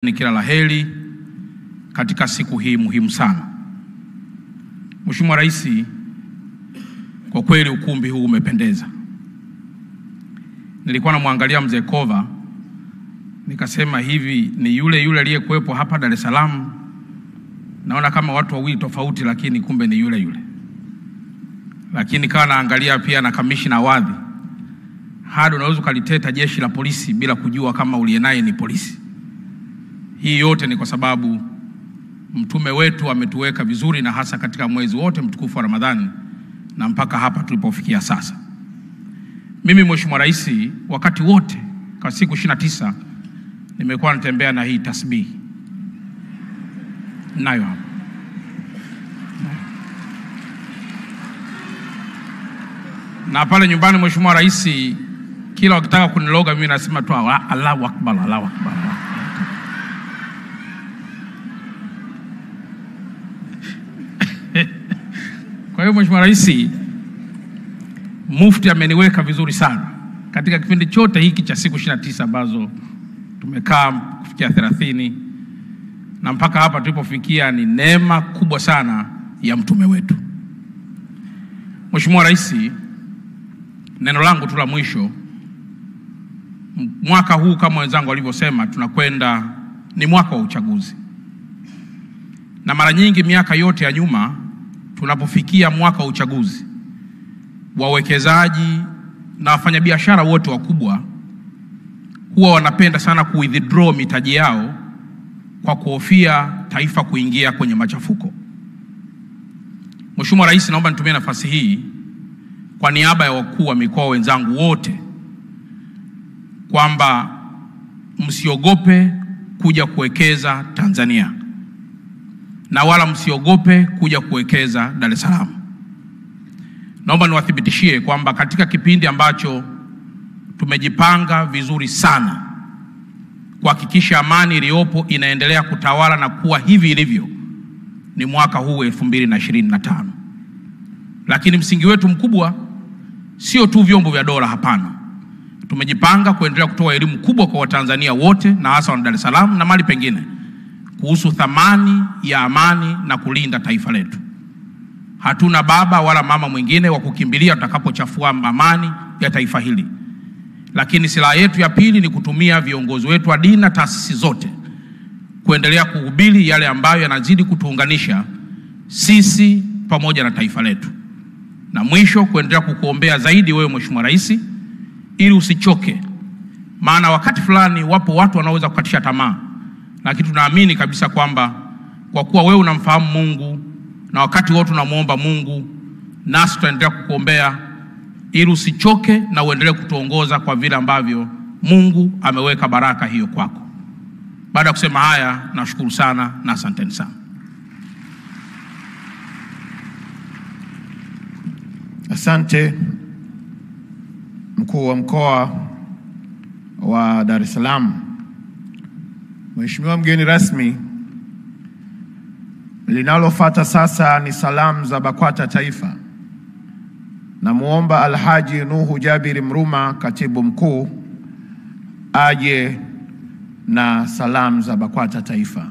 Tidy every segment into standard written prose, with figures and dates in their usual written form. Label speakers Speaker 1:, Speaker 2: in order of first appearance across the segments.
Speaker 1: Ni kila laheri katika siku hii muhimu sana. Mheshimiwa Rais, kwa kweli ukumbi huu umependeza. Nilikuwa namwangalia Mzee Kova, nikasema hivi ni yule aliyekuwepo hapa Dar es Salaam. Naona kama watu wawili tofauti, lakini kumbe ni yule. Lakini kawa naangalia pia na kamishna Wadhi. Hadi unaweza kaliteta jeshi la polisi bila kujua kama uliyenaye ni polisi. Hii yote ni kwa sababu mtume wetu ametuweka vizuri, na hasa katika mwezi wote mtukufu wa Ramadhani na mpaka hapa tulipofikia sasa. Mimi Mheshimiwa Rais, wakati wote kwa siku 29 nimekuwa natembea na hii tasbihi. Nayo hapa. Na pale nyumbani Mheshimiwa Rais, kila wakitaka kuniloga mimi nasema tu Allahu Akbar, Allahu Akbar. Kwa hiyo Mheshimiwa Rais, Mufti ameniweka vizuri sana katika kipindi chote hiki cha siku 29 ambazo tumekaa kufikia 30 na mpaka hapa tulipofikia. Ni neema kubwa sana ya mtume wetu. Mheshimiwa Rais, neno langu tu la mwisho, mwaka huu kama wenzangu walivyosema, tunakwenda ni mwaka wa uchaguzi. Na mara nyingi miaka yote ya nyuma tunapofikia mwaka wa uchaguzi, wawekezaji na wafanyabiashara wote wakubwa huwa wanapenda sana kuwithdraw mitaji yao kwa kuhofia taifa kuingia kwenye machafuko. Mheshimiwa Rais, naomba nitumie nafasi hii kwa niaba ya wakuu wa mikoa wenzangu wote kwamba msiogope kuja kuwekeza Tanzania, na wala msiogope kuja kuwekeza Dar es Salaam. Naomba niwathibitishie kwamba katika kipindi ambacho tumejipanga vizuri sana kuhakikisha amani iliyopo inaendelea kutawala na kuwa hivi ilivyo, ni mwaka huu 2025. Lakini msingi wetu mkubwa sio tu vyombo vya dola, hapana. Tumejipanga kuendelea kutoa elimu kubwa kwa Watanzania wote na hasa wa Dar es Salaam na mahali pengine kuhusu thamani ya amani na kulinda taifa letu. Hatuna baba wala mama mwingine wa kukimbilia tutakapochafua amani ya taifa hili. Lakini silaha yetu ya pili ni kutumia viongozi wetu wa dini na taasisi zote kuendelea kuhubiri yale ambayo yanazidi kutuunganisha sisi pamoja na taifa letu. Na mwisho, kuendelea kukuombea zaidi wewe Mheshimiwa Rais, ili usichoke. Maana wakati fulani wapo watu wanaweza kukatisha tamaa, lakini tunaamini kabisa kwamba kwa kuwa wewe unamfahamu Mungu na wakati wote unamuomba Mungu, nasi tutaendelea kukuombea ili usichoke na uendelee kutuongoza kwa vile ambavyo Mungu ameweka baraka hiyo kwako. Baada ya kusema haya, nashukuru sana na asanteni sana.
Speaker 2: Asante Mkuu wa Mkoa wa Dar es Salaam. Mheshimiwa mgeni rasmi, linalofuata sasa ni salamu za BAKWATA Taifa. Namuomba Alhaji Nuhu Jabiri Mruma, Katibu Mkuu, aje na salamu za BAKWATA Taifa.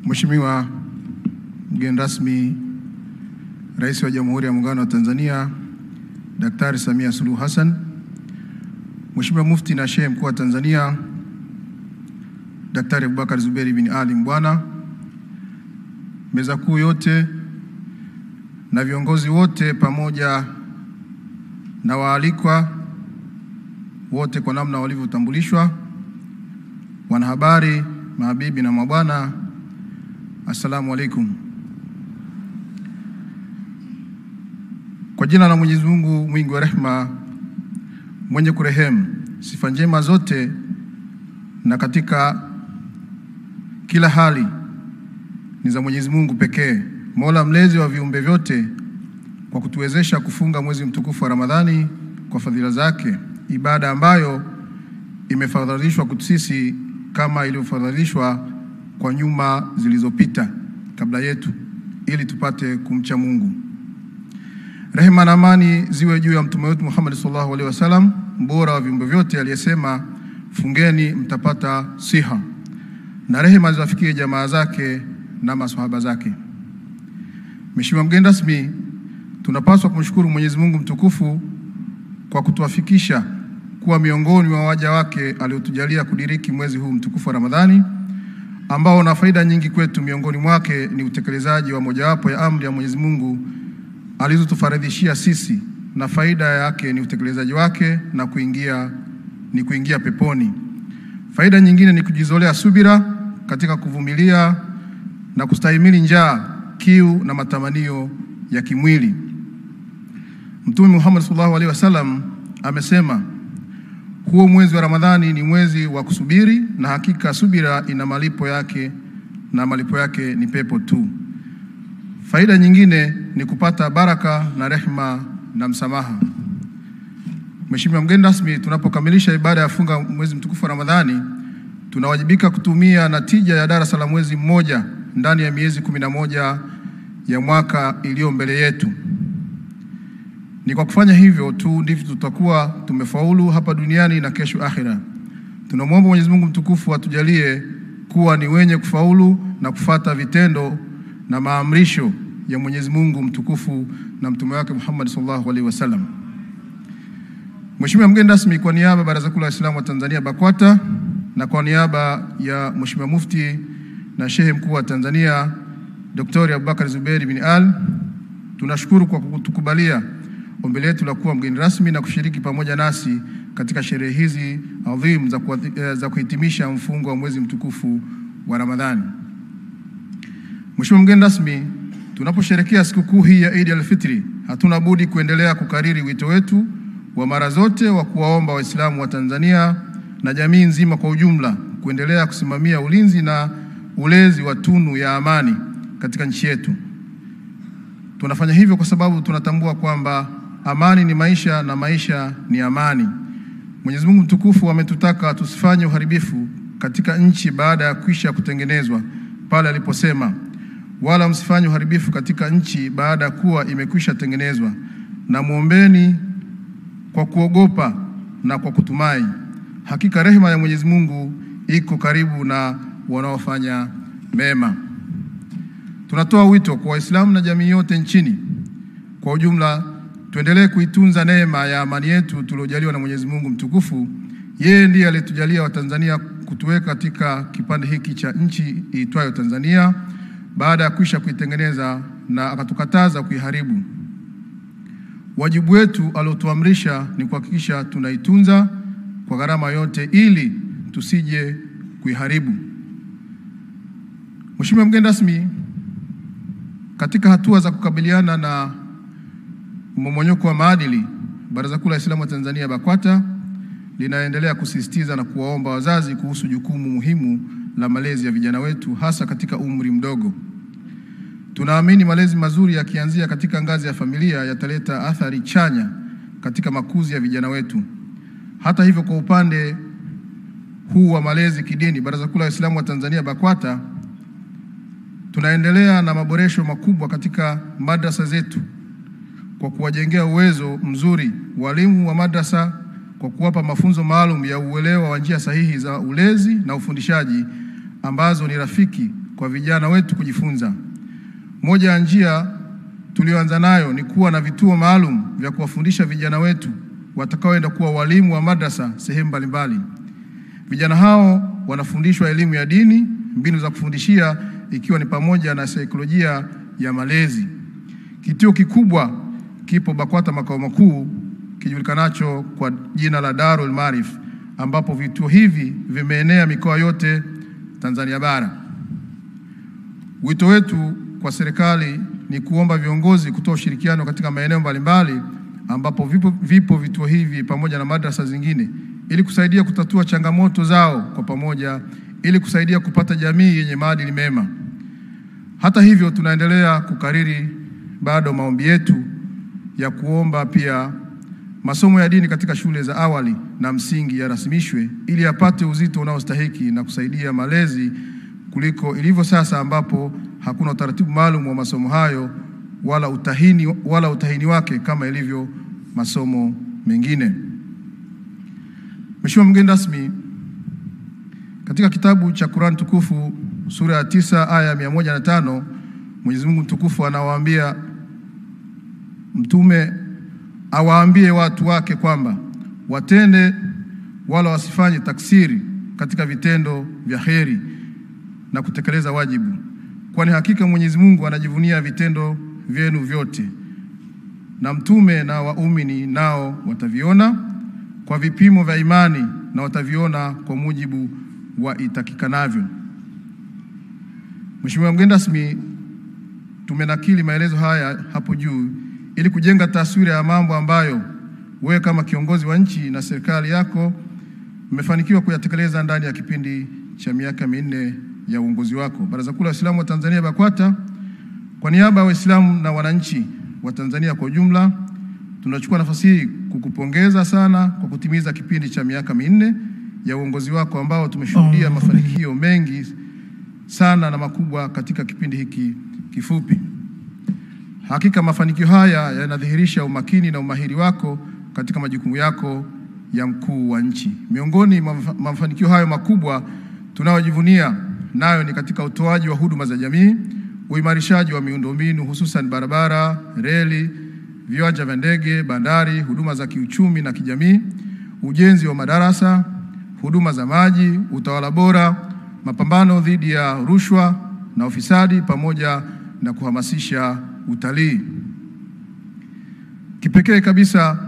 Speaker 3: Mheshimiwa mgeni rasmi, Rais wa Jamhuri ya Muungano wa Tanzania Daktari Samia Suluhu Hassan, Mheshimiwa Mufti na Sheikh Mkuu wa Tanzania Daktari Abubakar Zuberi bin Ali Mbwana, meza kuu yote na viongozi wote pamoja na waalikwa wote kwa namna walivyotambulishwa, wanahabari, mahabibi na mabwana, assalamu alaikum. Kwa jina la Mwenyezi Mungu mwingi wa rehema, mwenye kurehemu, sifa njema zote na katika kila hali ni za Mwenyezi Mungu pekee, Mola mlezi wa viumbe vyote, kwa kutuwezesha kufunga mwezi mtukufu wa Ramadhani kwa fadhila zake, ibada ambayo imefadhilishwa kwetu sisi kama ilivyofadhilishwa kwa nyuma zilizopita kabla yetu. ili tupate kumcha Mungu. Rehema na amani ziwe juu ya mtume wetu Muhammad sallallahu alaihi wasallam, mbora wa viumbe vyote, aliyesema fungeni mtapata siha, na rehema ziwafikie jamaa zake na maswahaba zake. Mheshimiwa mgeni rasmi, tunapaswa kumshukuru Mwenyezi Mungu mtukufu kwa kutuafikisha kuwa miongoni mwa waja wake aliotujalia kudiriki mwezi huu mtukufu wa Ramadhani, ambao na faida nyingi kwetu. Miongoni mwake ni utekelezaji wa mojawapo ya amri ya Mwenyezi Mungu alizotufaradhishia sisi, na faida yake ni utekelezaji wake na kuingia peponi. Faida nyingine ni kujizolea subira katika kuvumilia na kustahimili njaa, kiu na matamanio ya kimwili. Mtume Muhammad sallallahu alaihi wasallam amesema, huo mwezi wa Ramadhani ni mwezi wa kusubiri, na hakika subira ina malipo yake, na malipo yake ni pepo tu. Faida nyingine ni kupata baraka na rehema na msamaha. Mheshimiwa mgeni rasmi, tunapokamilisha ibada ya funga mwezi mtukufu wa Ramadhani, tunawajibika kutumia natija ya darasa la mwezi mmoja ndani ya miezi 11 ya mwaka iliyo mbele yetu. Ni kwa kufanya hivyo tu ndivyo tutakuwa tumefaulu hapa duniani na kesho akhira. Tunamwomba Mwenyezi Mungu mtukufu atujalie kuwa ni wenye kufaulu na kufata vitendo na maamrisho ya Mwenyezi Mungu mtukufu na mtume wake Muhammad sallallahu alaihi wasallam. Mheshimiwa mgeni rasmi, kwa niaba ya Baraza Kuu la Waislamu wa Tanzania BAKWATA na kwa niaba ya Mheshimiwa Mufti na Shehe Mkuu wa Tanzania Dr. Abubakar Zuberi bin Ali, tunashukuru kwa kutukubalia ombi letu la kuwa mgeni rasmi na kushiriki pamoja nasi katika sherehe hizi adhimu za kuhitimisha mfungo wa mwezi mtukufu wa Ramadhani. Mheshimiwa mgeni rasmi, tunaposherehekea sikukuu hii ya Eid al-Fitri, hatuna budi kuendelea kukariri wito wetu wa mara zote wa kuwaomba Waislamu wa Tanzania na jamii nzima kwa ujumla kuendelea kusimamia ulinzi na ulezi wa tunu ya amani katika nchi yetu. Tunafanya hivyo kwa sababu tunatambua kwamba amani ni maisha na maisha ni amani. Mwenyezi Mungu mtukufu ametutaka tusifanye uharibifu katika nchi baada ya kwisha kutengenezwa, pale aliposema, wala msifanye uharibifu katika nchi baada ya kuwa imekwisha tengenezwa, na muombeni kwa kuogopa na kwa kutumai. Hakika rehema ya Mwenyezi Mungu iko karibu na wanaofanya mema. Tunatoa wito kwa Waislamu na jamii yote nchini kwa ujumla, tuendelee kuitunza neema ya amani yetu tuliojaliwa na Mwenyezi Mungu mtukufu. Yeye ndiye aliyetujalia Watanzania kutuweka katika kipande hiki cha nchi iitwayo Tanzania baada ya kwisha kuitengeneza, na akatukataza kuiharibu. Wajibu wetu aliotuamrisha ni kuhakikisha tunaitunza kwa gharama yote ili tusije kuiharibu. Mheshimiwa mgeni rasmi, katika hatua za kukabiliana na mmomonyoko wa maadili, Baraza Kuu la Waislamu wa Tanzania BAKWATA linaendelea kusisitiza na kuwaomba wazazi kuhusu jukumu muhimu la malezi ya vijana wetu, hasa katika umri mdogo. Tunaamini malezi mazuri yakianzia katika ngazi ya familia yataleta athari chanya katika makuzi ya vijana wetu. Hata hivyo, kwa upande huu wa malezi kidini, Baraza Kuu la Waislamu wa Tanzania BAKWATA tunaendelea na maboresho makubwa katika madrasa zetu kwa kuwajengea uwezo mzuri walimu wa madrasa, kwa kuwapa mafunzo maalum ya uelewa wa njia sahihi za ulezi na ufundishaji ambazo ni rafiki kwa vijana wetu kujifunza. Moja ya njia tulioanza nayo ni kuwa na vituo maalum vya kuwafundisha vijana wetu watakaoenda kuwa walimu wa madrasa sehemu mbalimbali. Vijana hao wanafundishwa elimu ya dini, mbinu za kufundishia ikiwa ni pamoja na saikolojia ya malezi. Kituo kikubwa kipo BAKWATA makao makuu kijulikanacho kwa jina la Darul Maarif, ambapo vituo hivi vimeenea mikoa yote Tanzania bara. Wito wetu kwa serikali ni kuomba viongozi kutoa ushirikiano katika maeneo mbalimbali ambapo vipo vituo hivi pamoja na madrasa zingine, ili kusaidia kutatua changamoto zao kwa pamoja, ili kusaidia kupata jamii yenye maadili mema. Hata hivyo, tunaendelea kukariri bado maombi yetu ya kuomba pia masomo ya dini katika shule za awali na msingi yarasimishwe ili yapate uzito unaostahiki na kusaidia malezi kuliko ilivyo sasa, ambapo hakuna utaratibu maalum wa masomo hayo wala utahini wake kama ilivyo masomo mengine. Mheshimiwa mgeni rasmi, katika kitabu cha Qur'an tukufu sura ya 9 aya 105, Mwenyezi Mungu mtukufu anawaambia mtume awaambie watu wake kwamba watende wala wasifanye taksiri katika vitendo vya kheri na kutekeleza wajibu, kwani hakika Mwenyezi Mungu anajivunia vitendo vyenu vyote, na mtume na waumini nao wataviona kwa vipimo vya imani na wataviona kwa mujibu wa itakikanavyo. Mheshimiwa mgeni rasmi, tumenakili maelezo haya hapo juu ili kujenga taswira ya mambo ambayo wewe kama kiongozi wa nchi na serikali yako mmefanikiwa kuyatekeleza ndani ya kipindi cha miaka 4 ya uongozi wako. Baraza Kuu la Waislamu wa Tanzania BAKWATA, kwa niaba ya Waislamu na wananchi wa Tanzania kwa ujumla, tunachukua nafasi hii kukupongeza sana kwa kutimiza kipindi cha miaka 4 ya uongozi wako ambao tumeshuhudia mafanikio mengi sana na makubwa katika kipindi hiki kifupi. Hakika mafanikio haya yanadhihirisha umakini na umahiri wako katika majukumu yako ya mkuu wa nchi. Miongoni mwa mafanikio hayo makubwa tunayojivunia nayo ni katika utoaji wa huduma za jamii, uimarishaji wa miundombinu hususan barabara, reli, viwanja vya ndege, bandari, huduma za kiuchumi na kijamii, ujenzi wa madarasa, huduma za maji, utawala bora, mapambano dhidi ya rushwa na ufisadi, pamoja na kuhamasisha utalii. Kipekee kabisa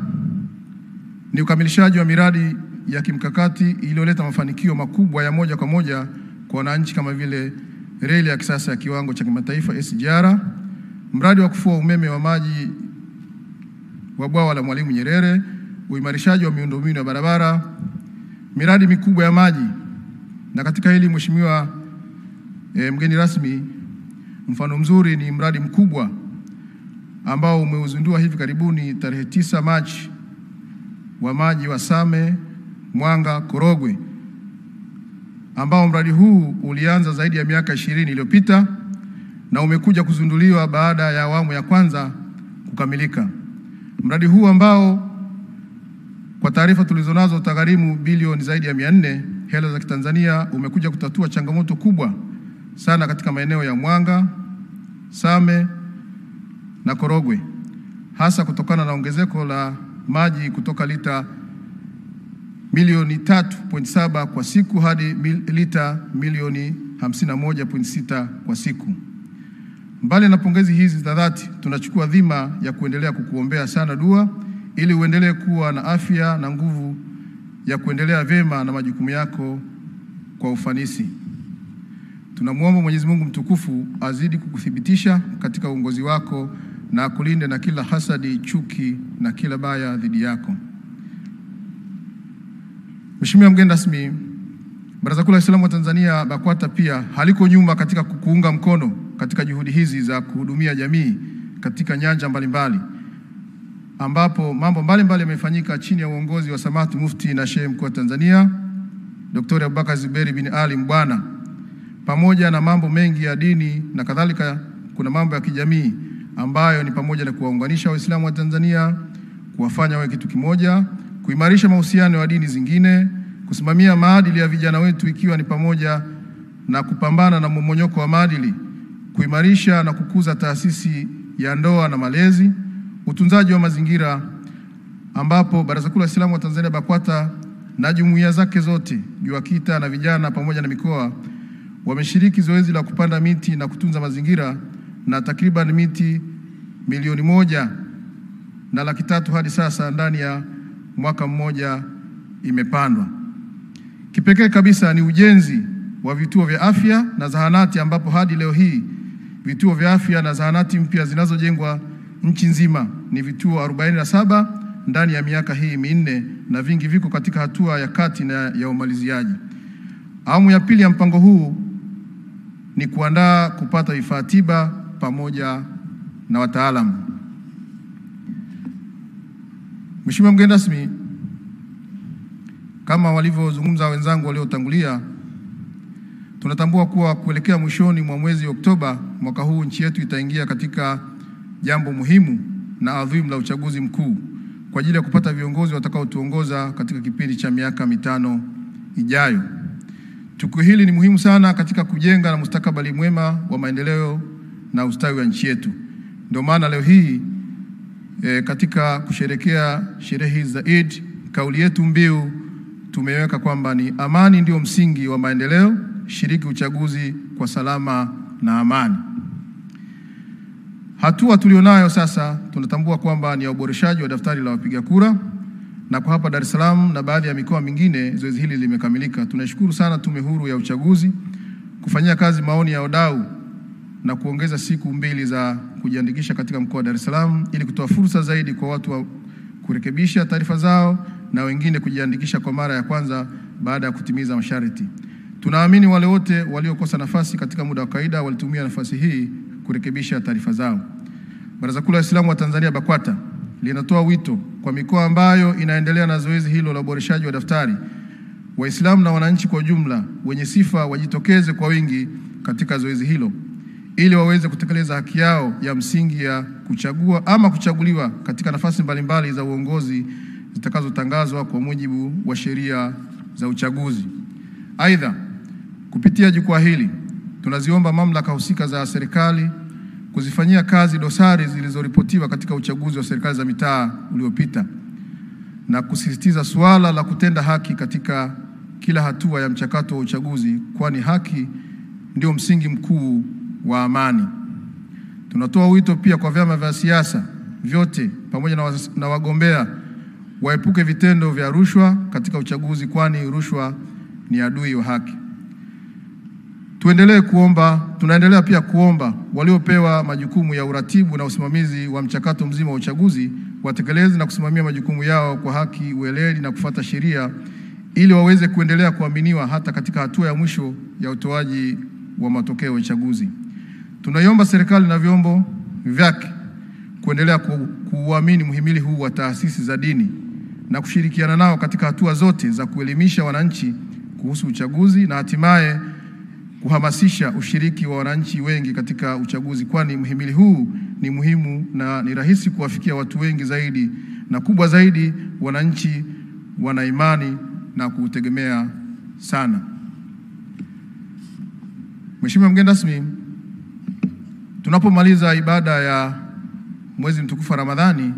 Speaker 3: ni ukamilishaji wa miradi ya kimkakati iliyoleta mafanikio makubwa ya moja kwa moja kwa wananchi kama vile reli ya kisasa ya kiwango cha kimataifa SGR, mradi wa kufua umeme wa maji wa bwawa la Mwalimu Nyerere, uimarishaji wa miundombinu ya barabara, miradi mikubwa ya maji. Na katika hili Mheshimiwa mgeni rasmi, mfano mzuri ni mradi mkubwa ambao umeuzindua hivi karibuni tarehe 9 Machi wa maji wa Same, Mwanga, Korogwe, ambao mradi huu ulianza zaidi ya miaka 20 iliyopita na umekuja kuzinduliwa baada ya awamu ya kwanza kukamilika. Mradi huu ambao kwa taarifa tulizonazo utagharimu bilioni zaidi ya 400 hela za Kitanzania umekuja kutatua changamoto kubwa sana katika maeneo ya Mwanga, Same na Korogwe, hasa kutokana na ongezeko la maji kutoka lita milioni 3.7 kwa siku hadi lita milioni 51.6 kwa siku. Mbali na pongezi hizi za dhati, tunachukua dhima ya kuendelea kukuombea sana dua ili uendelee kuwa na afya na nguvu ya kuendelea vyema na majukumu yako kwa ufanisi. Tunamuomba Mwenyezi Mungu mtukufu azidi kukuthibitisha katika uongozi wako na akulinde na kila hasadi, chuki na kila baya dhidi yako. Mheshimiwa mgeni rasmi, Baraza Kuu la Waislamu wa Tanzania BAKWATA pia haliko nyuma katika kukuunga mkono katika juhudi hizi za kuhudumia jamii katika nyanja mbalimbali, ambapo mambo mbalimbali yamefanyika chini ya uongozi wa Samahati Mufti na Sheikh Mkuu wa Tanzania Dr. Abubakar Zuberi bin Ali Mbwana. Pamoja na mambo mengi ya dini na kadhalika, kuna mambo ya kijamii ambayo ni pamoja na kuwaunganisha Waislamu wa Tanzania, kuwafanya wawe kitu kimoja, kuimarisha mahusiano ya dini zingine, kusimamia maadili ya vijana wetu ikiwa ni pamoja na kupambana na mmomonyoko wa maadili, kuimarisha na kukuza taasisi ya ndoa na malezi, utunzaji wa mazingira, ambapo Baraza Kuu la Waislamu wa Tanzania BAKWATA na jumuiya zake zote, JUAKITA na vijana pamoja na mikoa wameshiriki zoezi la kupanda miti na kutunza mazingira, na takriban miti 1,300,000 hadi sasa ndani ya mwaka mmoja imepandwa. Kipekee kabisa ni ujenzi wa vituo vya afya na zahanati, ambapo hadi leo hii vituo vya afya na zahanati mpya zinazojengwa nchi nzima ni vituo 47 ndani ya miaka hii 4, na vingi viko katika hatua ya kati na ya umaliziaji. Awamu ya pili ya mpango huu ni kuandaa kupata vifaa tiba pamoja na wataalamu. Mheshimiwa mgeni rasmi, kama walivyozungumza wenzangu waliotangulia, Tunatambua kuwa kuelekea mwishoni mwa mwezi Oktoba mwaka huu nchi yetu itaingia katika jambo muhimu na adhimu la uchaguzi mkuu kwa ajili ya kupata viongozi watakaotuongoza katika kipindi cha miaka 5 ijayo. Tukio hili ni muhimu sana katika kujenga na mustakabali mwema wa maendeleo na ustawi wa nchi yetu. Ndio maana leo hii katika kusherehekea sherehe za Eid, kauli yetu mbiu tumeweka kwamba ni amani ndio msingi wa maendeleo, shiriki uchaguzi kwa salama na amani. Hatua tulionayo sasa tunatambua kwamba ni uboreshaji wa daftari la wapiga kura, na kwa hapa Dar es Salaam na baadhi ya mikoa mingine zoezi hili limekamilika. Tunashukuru sana Tume Huru ya Uchaguzi kufanyia kazi maoni ya wadau na kuongeza siku 2 za kujiandikisha katika mkoa wa Dar es Salaam ili kutoa fursa zaidi kwa watu wa kurekebisha taarifa zao na wengine kujiandikisha kwa mara ya kwanza baada ya kutimiza masharti. Tunaamini wale wote waliokosa nafasi katika muda wa kawaida walitumia nafasi hii kurekebisha taarifa zao. Baraza Kuu la Waislamu wa Tanzania BAKWATA linatoa wito kwa mikoa ambayo inaendelea na zoezi hilo la uboreshaji wa daftari, Waislamu na wananchi kwa ujumla wenye sifa wajitokeze kwa wingi katika zoezi hilo ili waweze kutekeleza haki yao ya msingi ya kuchagua ama kuchaguliwa katika nafasi mbalimbali za uongozi zitakazotangazwa kwa mujibu wa sheria za uchaguzi. Aidha, kupitia jukwaa hili tunaziomba mamlaka husika za serikali kuzifanyia kazi dosari zilizoripotiwa katika uchaguzi wa serikali za mitaa uliopita na kusisitiza suala la kutenda haki katika kila hatua ya mchakato wa uchaguzi, kwani haki ndio msingi mkuu wa amani. Tunatoa wito pia kwa vyama vya siasa vyote pamoja na wagombea waepuke vitendo vya rushwa katika uchaguzi, kwani rushwa ni adui wa haki. Tunaendelea pia kuomba waliopewa majukumu ya uratibu na usimamizi wa mchakato mzima wa uchaguzi watekeleze na kusimamia majukumu yao kwa haki, weledi na kufuata sheria ili waweze kuendelea kuaminiwa hata katika hatua ya mwisho ya utoaji wa matokeo ya uchaguzi. Tunaiomba serikali na vyombo vyake kuendelea kuuamini muhimili huu wa taasisi za dini na kushirikiana nao katika hatua zote za kuelimisha wananchi kuhusu uchaguzi na hatimaye kuhamasisha ushiriki wa wananchi wengi katika uchaguzi, kwani muhimili huu ni muhimu na ni rahisi kuwafikia watu wengi zaidi, na kubwa zaidi wananchi wana imani na kutegemea sana. Mheshimiwa mgeni rasmi, tunapomaliza ibada ya mwezi mtukufu wa Ramadhani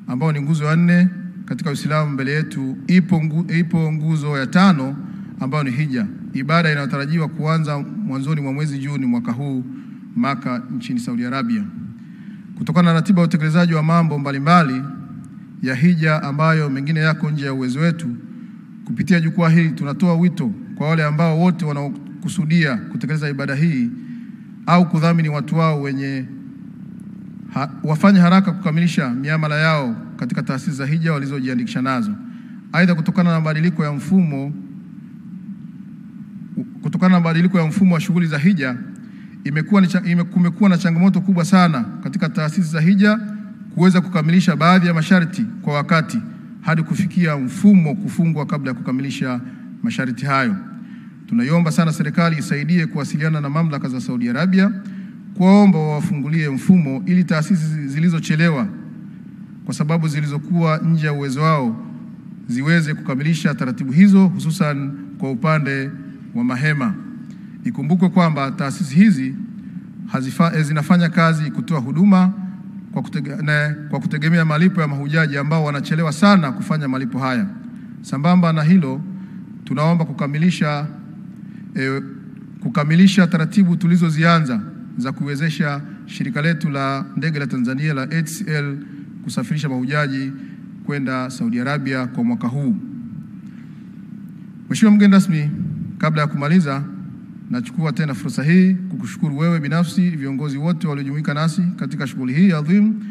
Speaker 3: ambao ni nguzo ya 4 katika Uislamu, mbele yetu ipo nguzo ya 5 ambayo ni hija, ibada inayotarajiwa kuanza mwanzoni mwa mwezi Juni mwaka huu Maka nchini Saudi Arabia. Kutokana na ratiba ya utekelezaji wa mambo mbalimbali ya hija ambayo mengine yako nje ya uwezo wetu, kupitia jukwaa hili tunatoa wito kwa wale ambao wote wanaokusudia kutekeleza ibada hii au kudhamini watu wao wafanye haraka kukamilisha miamala yao katika taasisi za hija walizojiandikisha nazo. Aidha, kutokana na mabadiliko ya mfumo wa shughuli za hija, kumekuwa na changamoto kubwa sana katika taasisi za hija kuweza kukamilisha baadhi ya masharti kwa wakati hadi kufikia mfumo kufungwa kabla ya kukamilisha masharti hayo. Tunaiomba sana serikali isaidie kuwasiliana na mamlaka za Saudi Arabia kuwaomba wafungulie mfumo ili taasisi zilizochelewa kwa sababu zilizokuwa nje ya uwezo wao ziweze kukamilisha taratibu hizo, hususan kwa upande wa mahema. Ikumbukwe kwamba taasisi hizi zinafanya kazi kutoa huduma kwa kutegemea malipo ya mahujaji ambao wanachelewa sana kufanya malipo haya. Sambamba na hilo, tunaomba kukamilisha taratibu tulizozianza za kuwezesha shirika letu la ndege la Tanzania la HCL kusafirisha mahujaji kwenda Saudi Arabia kwa mwaka huu. Mheshimiwa mgeni rasmi, kabla ya kumaliza, nachukua tena fursa hii kukushukuru wewe binafsi, viongozi wote waliojumuika nasi katika shughuli hii adhimu,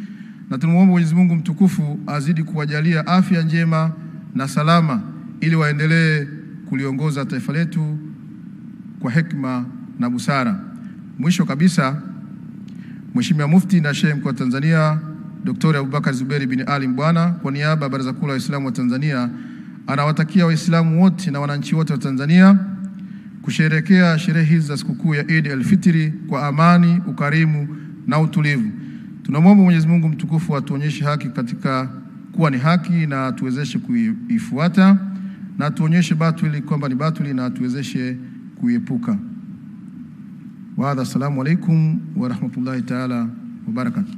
Speaker 3: na tunamwomba Mwenyezi Mungu mtukufu azidi kuwajalia afya njema na salama ili waendelee kuliongoza taifa letu kwa hekima na busara. Mwisho kabisa, Mheshimiwa Mufti na Sheikh Mkuu wa Tanzania Dr. Abubakar Zuberi bin Ali Mbwana, kwa niaba ya Baraza Kuu la Waislamu wa Tanzania, anawatakia Waislamu wote na wananchi wote wa Tanzania kusherehekea sherehe hizi za sikukuu ya Eid al-Fitri kwa amani, ukarimu na utulivu. Tunamwomba Mwenyezi Mungu mtukufu atuonyeshe haki katika kuwa ni haki na atuwezeshe kuifuata, na atuonyeshe batili kwamba ni batili na atuwezeshe kuiepuka. Wa hadha, assalamu alaikum wa rahmatullahi ta'ala wa barakatuh.